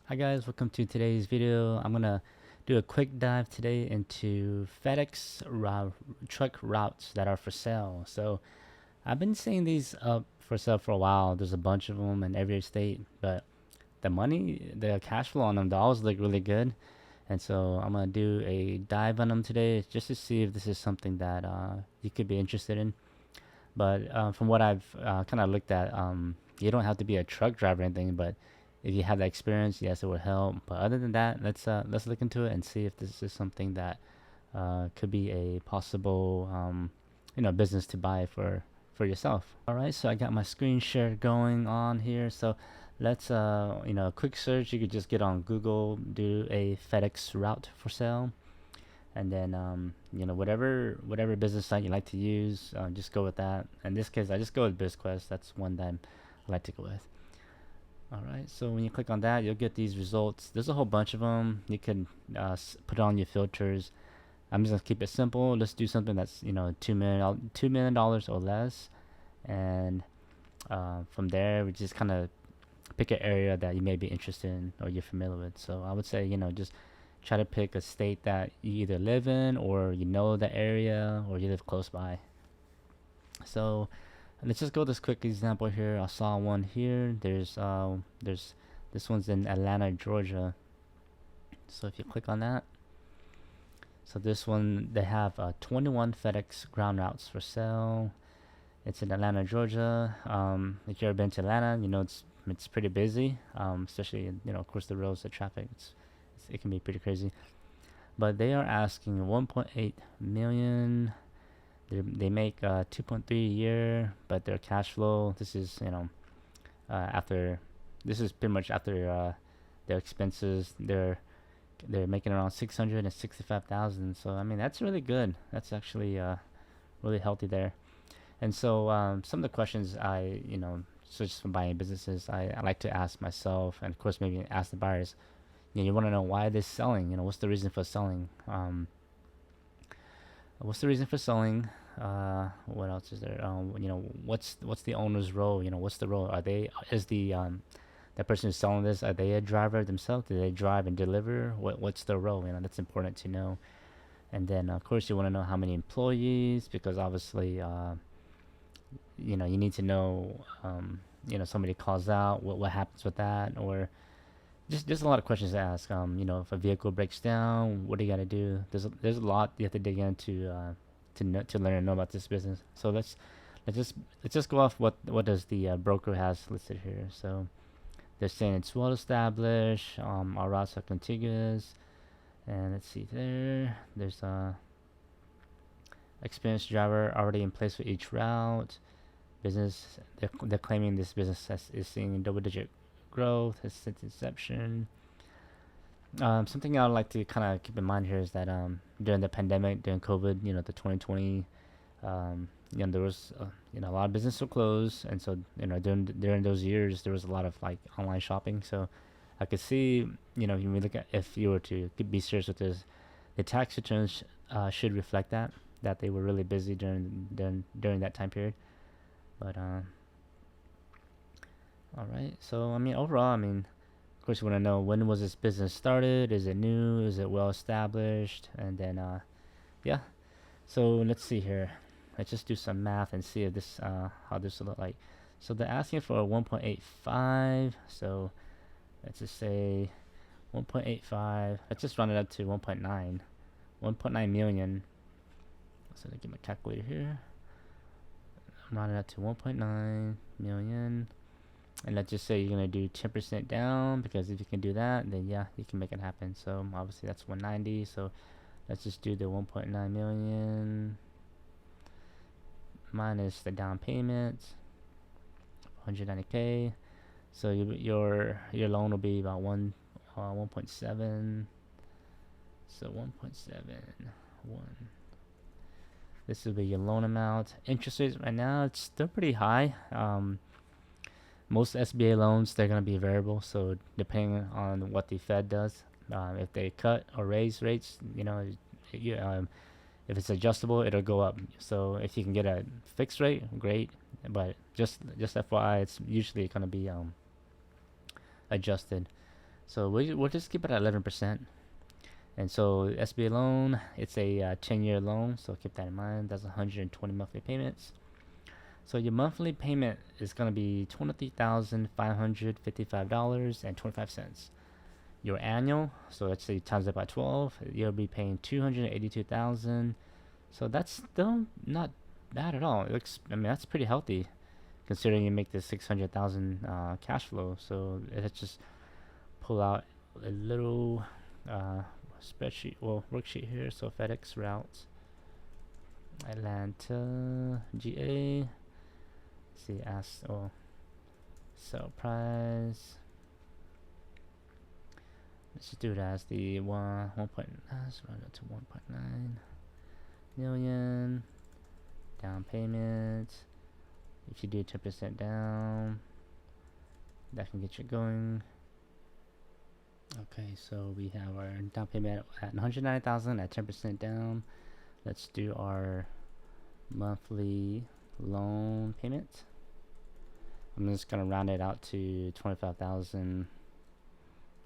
Hi guys, welcome to today's video. I'm gonna do a quick dive today into truck routes that are for sale. So I've been seeing these up for sale for a while. There's a bunch of them in every state, but the cash flow on them, they always look really good. And so I'm gonna do a dive on them today just to see if this is something that you could be interested in. But from what I've kind of looked at, you don't have to be a truck driver or anything, but if you have that experience, yes, it would help. But other than that, let's look into it and see if this is something that could be a possible business to buy for yourself. All right, so I got my screen share going on here. So let's a quick search. You could just get on Google, do a FedEx route for sale, and then whatever business site you like to use, just go with that. In this case, I just go with BizQuest. That's one that I like to go with. All right, so when you click on that, you'll get these results. There's a whole bunch of them. You can put on your filters. I'm just gonna keep it simple. Let's do something that's $2 million or less, and from there we just kind of pick an area that you may be interested in or you're familiar with. So I would say just try to pick a state that you either live in or you know the area or you live close by. So let's just go this quick example here. I saw one here. There's this one's in Atlanta, Georgia. So if you click on that, so this one they have 21 FedEx ground routes for sale. It's in Atlanta, Georgia. If you've ever been to Atlanta, it's pretty busy. Especially of course the roads, the traffic. It can be pretty crazy. But they are asking 1.8 million. They make 2.3 a year, but their cash flow. This is after. This is pretty much after their expenses. They're making around 665,000. So I mean that's really good. That's actually really healthy there. And so some of the questions just from buying businesses, I like to ask myself, and of course maybe ask the buyers. You want to know why they're selling. What's the reason for selling? What's the reason for selling? What else is there? What's the owner's role? What's the role? Is that person who's selling this? Are they a driver themselves? Do they drive and deliver? What's their role? That's important to know. And then of course you want to know how many employees, because obviously you need to know. Somebody calls out, what happens with that, or just a lot of questions to ask. If a vehicle breaks down, what do you got to do? There's a lot you have to dig into to learn and know about this business. So let's just go off what does the broker has listed here. So they're saying it's well established. Our routes are contiguous, and let's see there. There's a experienced driver already in place for each route. Business, they're claiming this business is seeing double-digit growth since inception. Something I would like to kind of keep in mind here is that during the pandemic, during COVID, the 2020, there was a lot of businesses were closed, and so during those years there was a lot of like online shopping. So I could see, if you look at, if you were to be serious with this, the tax returns should reflect that they were really busy during that time period. But all right. So I mean, overall, I mean, of course, you want to know, when was this business started? Is it new? Is it well established? And then yeah. So let's see here. Let's just do some math and see if this how this will look like. So they're asking for 1.85. So let's just say 1.85. Let's just round it up to 1.9. 1.9 million. So let me get my calculator here. I'm rounding up to 1.9 million. And let's just say you're gonna do 10% down, because if you can do that, then yeah, you can make it happen. So obviously that's 190. So let's just do the 1.9 million minus the down payment, 190k. So your loan will be about 1.7. So 1.71. This will be your loan amount. Interest rates right now, it's still pretty high. Most SBA loans, they're going to be variable, so depending on what the Fed does, if they cut or raise rates, if it's adjustable, it'll go up. So if you can get a fixed rate, great, but just FYI, it's usually going to be adjusted. So we'll just keep it at 11%. And so SBA loan, it's a 10-year loan, so keep that in mind. That's 120 monthly payments. So your monthly payment is going to be $23,555.25. Your annual, so let's say times it by 12, you'll be paying 282,000. So that's still not bad at all. It looks, I mean, that's pretty healthy considering you make this 600,000 cash flow. So let's just pull out a little spreadsheet, well, worksheet here. So FedEx Routes, Atlanta, GA. See, sell price. Let's just do it as the 1 point. Let's run it to 1.9 million. Down payment. If you do 10% down, that can get you going. Okay, so we have our down payment at 190,000 at 10% down. Let's do our monthly loan payment. I'm just gonna round it out to 25,000,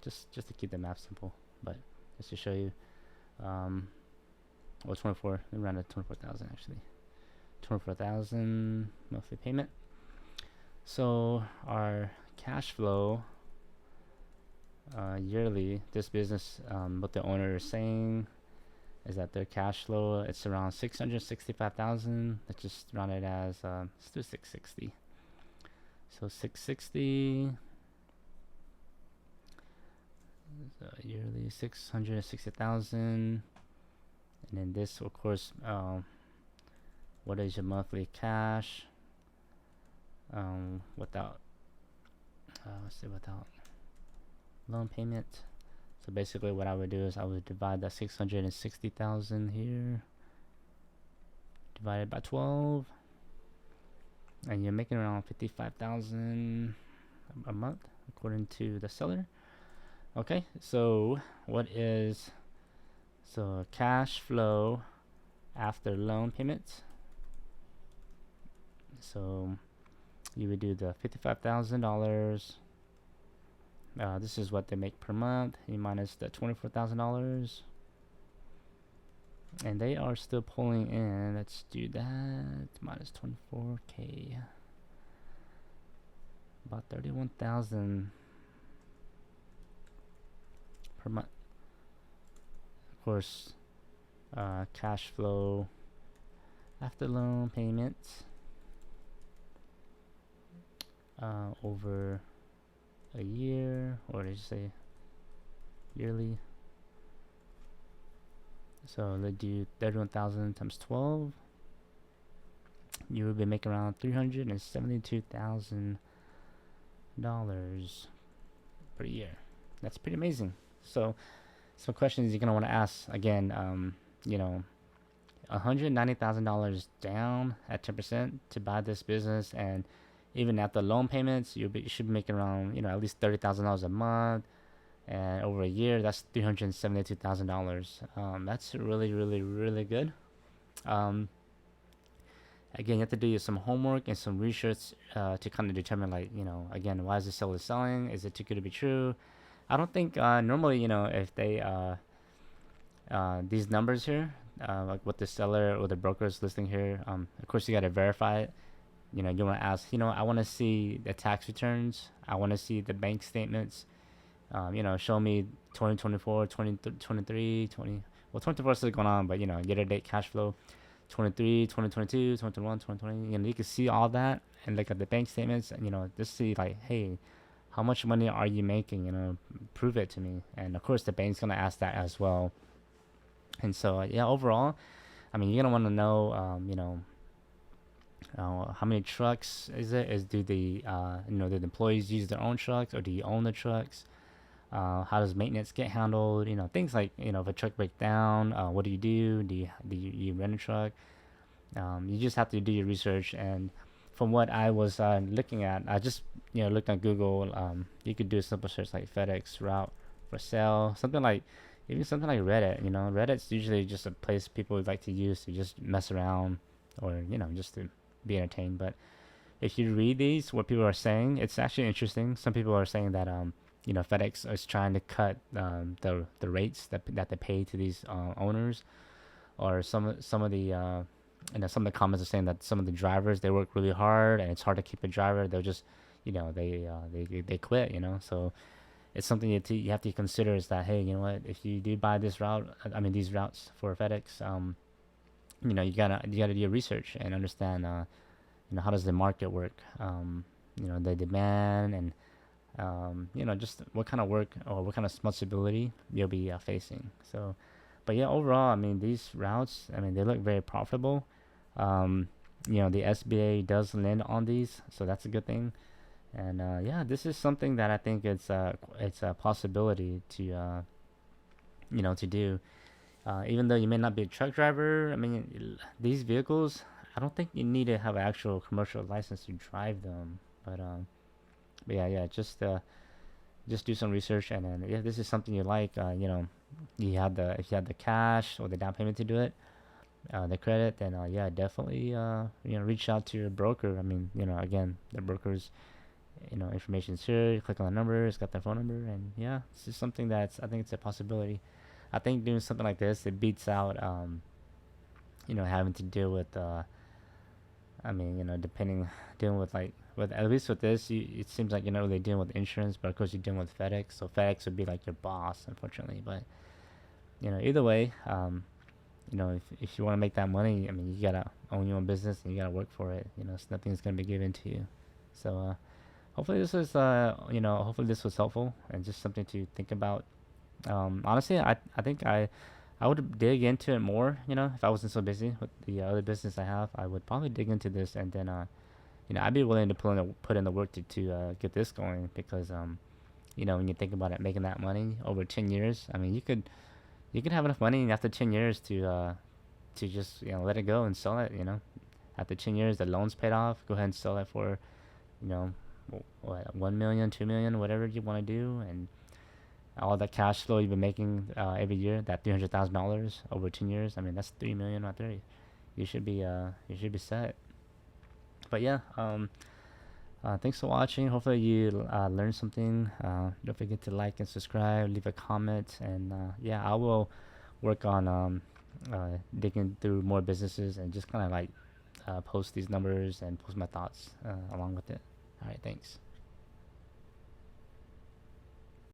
just to keep the math simple. But just to show you, well, 24. Let me round it to 24,000 actually. 24,000 monthly payment. So our cash flow yearly, this business, what the owner is saying is that their cash flow, it's around 665,000. Let's just round it as let's do 660. So 660 yearly 660,000, and then this, of course, what is your monthly cash without let's say without loan payment. So basically what I would do is I would divide that 660,000 here divided by 12, and you're making around 55,000 a month according to the seller. Okay, so what is, so cash flow after loan payments? So you would do the $55,000. This is what they make per month. You minus the $24,000, and they are still pulling in. Let's do that. Minus 24K. About 31,000 per month. Of course, cash flow after loan payments over a year, or did you say yearly? So let's do 31,000 times 12. You would be making around $372,000 per year. That's pretty amazing. So some questions you're gonna want to ask again. You know, $190,000 down at 10% to buy this business, and even after loan payments, you should be making around, you know, at least $30,000 a month, and over a year, that's $372,000. That's really, really, really good. Again, you have to do some homework and some research to kind of determine, like, you know, again, why is the seller selling? Is it too good to be true? I don't think normally, you know, if they these numbers here, like what the seller or the broker is listing here, of course you got to verify it. You know, you want to ask, you know, I want to see the tax returns. I want to see the bank statements. You know, show me 2024, 2023, 20. Well, 24 is still going on, but, you know, year-to-date cash flow, 23, 2022, 2021, 2020. You know, you can see all that and look at the bank statements, and, you know, just see, like, hey, how much money are you making? You know, prove it to me. And, of course, the bank's going to ask that as well. And so, yeah, overall, I mean, you're going to want to know, you know, how many trucks is it? Do the you know, do the employees use their own trucks, or do you own the trucks? How does maintenance get handled? You know, things like, you know, if a truck breaks down, what do you do? Do you rent a truck? You just have to do your research. And from what I was looking at, I just, you know, looked on Google. You could do a simple search like FedEx route for sale, something like, even something like Reddit. You know, Reddit's usually just a place people would like to use to just mess around, or, you know, just to be entertained. But if you read these, what people are saying, it's actually interesting. Some people are saying that FedEx is trying to cut the rates that they pay to these owners, or some of the some of the comments are saying that some of the drivers, they work really hard and it's hard to keep a driver. They'll just they quit. So it's something you have to consider, is that, hey, you know what, if you do buy this route, I mean these routes for FedEx, you gotta do your research and understand, how does the market work, the demand, and just what kind of work or what kind of responsibility you'll be facing. So, but yeah, overall, I mean, these routes, I mean, they look very profitable. Um, the SBA does lend on these, so that's a good thing. And yeah, this is something that I think it's a possibility to to do. Even though you may not be a truck driver, I mean, these vehicles, I don't think you need to have an actual commercial license to drive them. But yeah, yeah, just do some research, and then if this is something you like, if you have the cash or the down payment to do it, the credit, then yeah, definitely reach out to your broker. I mean, again, the brokers, information's here. You click on the number, it's got their phone number, and yeah, this is something I think it's a possibility. I think doing something like this, it beats out having to deal with I mean, depending, dealing with, like, with, at least with this, it seems like you're not really dealing with insurance, but of course you're dealing with FedEx, so FedEx would be like your boss, unfortunately. But either way, if you want to make that money, I mean, you gotta own your own business and you gotta work for it. So nothing's gonna be given to you. So hopefully this was helpful and just something to think about. Honestly, I think I would dig into it more. If I wasn't so busy with the other business I have, I would probably dig into this, and then I'd be willing to put in the work to get this going, because when you think about it, making that money over 10 years, I mean, you could have enough money after 10 years to just let it go and sell it. After 10 years, the loan's paid off, go ahead and sell it for you know what, 1 million, 2 million, whatever you want to do, and all that cash flow you've been making every year, that $300,000 over 10 years, I mean, that's 3 million right there. You should be set. But yeah, thanks for watching. Hopefully you learned something. Don't forget to like and subscribe, leave a comment, and yeah, I will work on digging through more businesses and just kind of like post these numbers and post my thoughts along with it. All right, thanks.